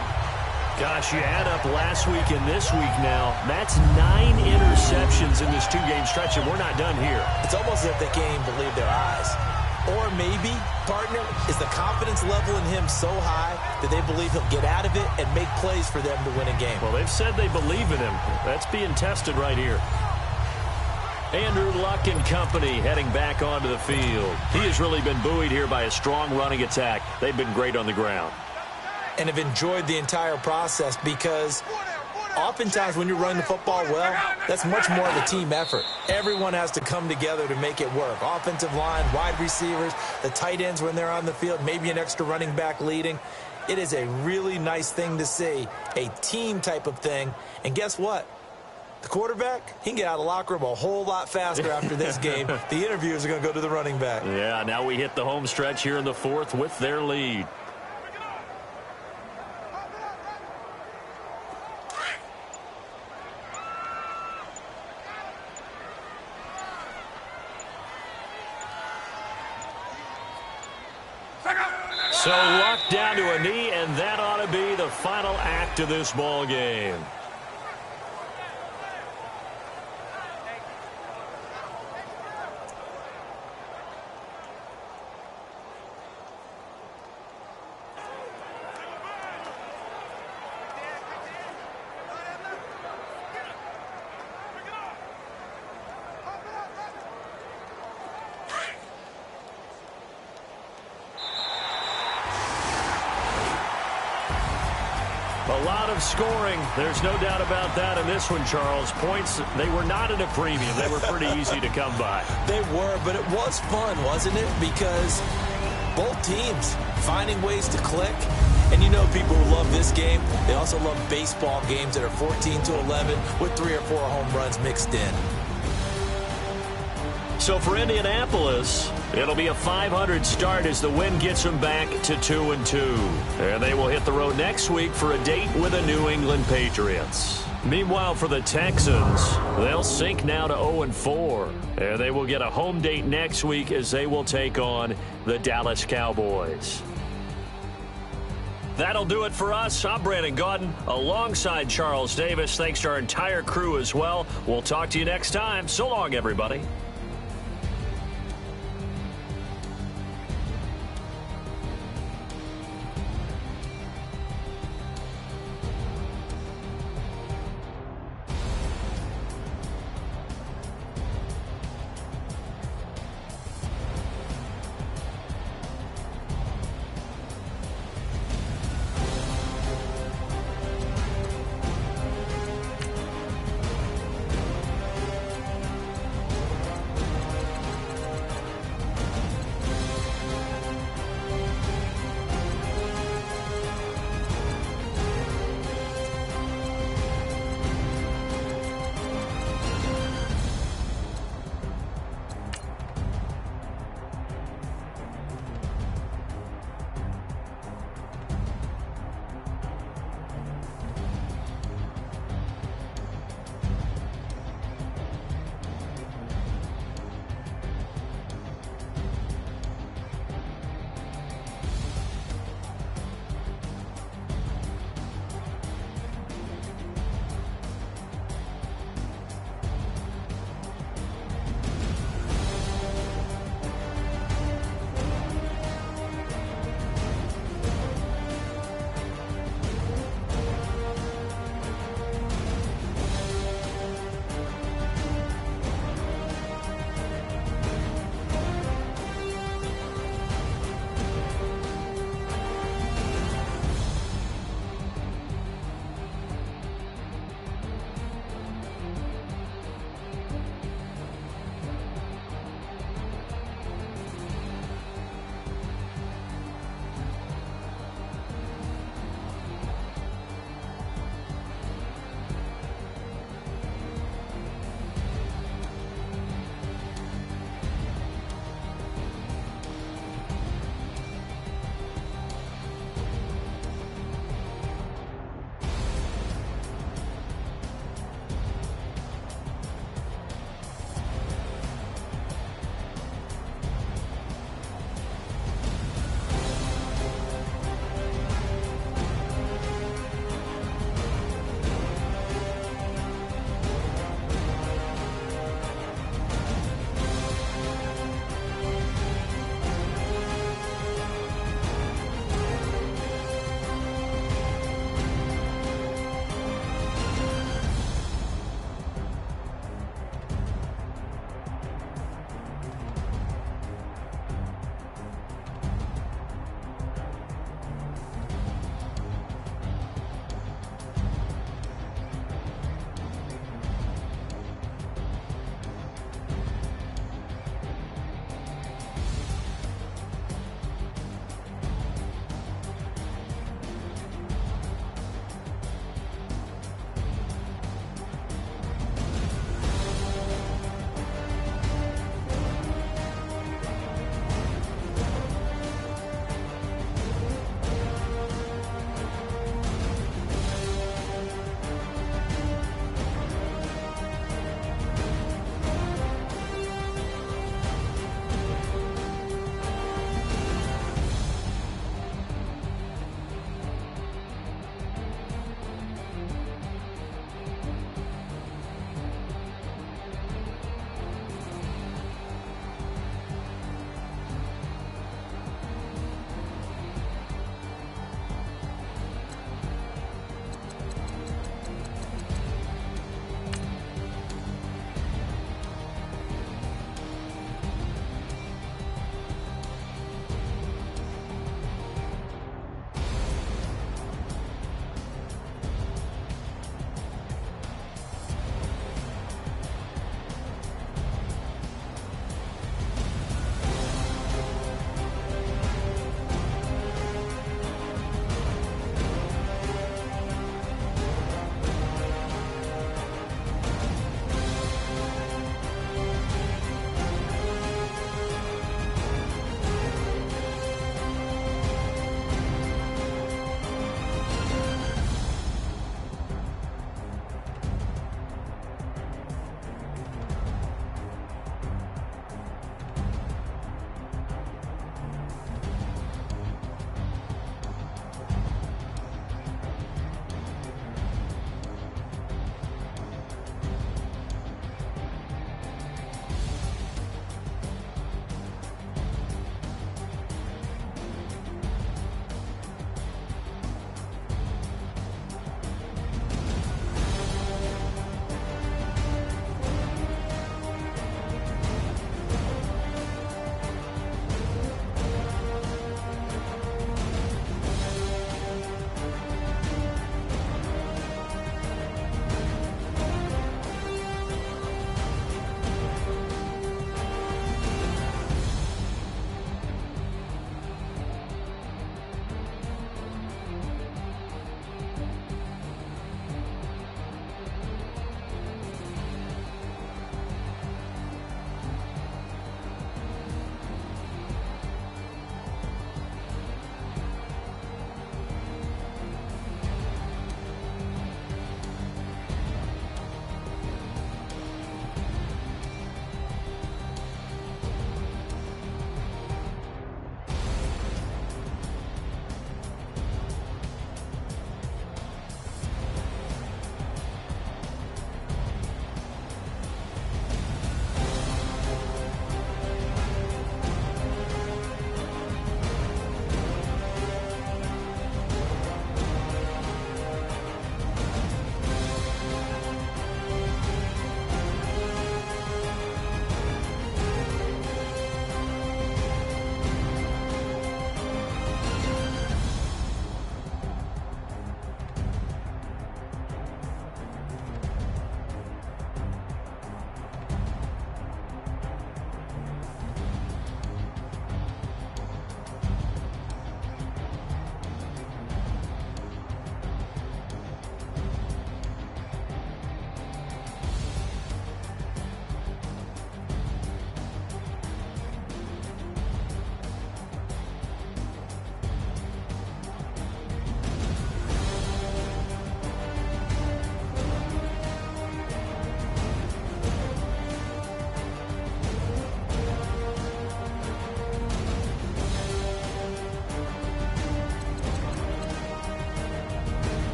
S5: Gosh, you add up last week and this week now. That's 9 interceptions in this 2-game stretch, and we're not done here.
S6: It's almost as if they can't even believe their eyes. Or maybe, partner, is the confidence level in him so high that they believe he'll get out of it and make plays for them to win a game.
S5: Well, they've said they believe in him. That's being tested right here. Andrew Luck and company heading back onto the field. He has really been buoyed here by a strong running attack. They've been great on the ground.
S6: And have enjoyed the entire process because oftentimes when you're running the football well, that's much more of a team effort. Everyone has to come together to make it work. Offensive line, wide receivers, the tight ends when they're on the field, maybe an extra running back leading. It is a really nice thing to see, a team type of thing. And guess what? The quarterback, he can get out of the locker room a whole lot faster after this game. The interviews are going to go to the running back.
S5: Yeah, now we hit the home stretch here in the 4th with their lead. So Luck down to a knee, and that ought to be the final act of this ball game. A lot of scoring. There's no doubt about that in this one, Charles. Points, they were not at a premium. They were pretty easy to come by.
S6: They were, but it was fun, wasn't it? Because both teams finding ways to click. And you know people who love this game, they also love baseball games that are 14-11 with 3 or 4 home runs mixed in.
S5: So for Indianapolis, it'll be a 500 start as the win gets them back to 2-2. And they will hit the road next week for a date with the New England Patriots. Meanwhile, for the Texans, they'll sink now to 0-4. And they will get a home date next week as they will take on the Dallas Cowboys. That'll do it for us. I'm Brandon Gaudin alongside Charles Davis. Thanks to our entire crew as well. We'll talk to you next time. So long, everybody.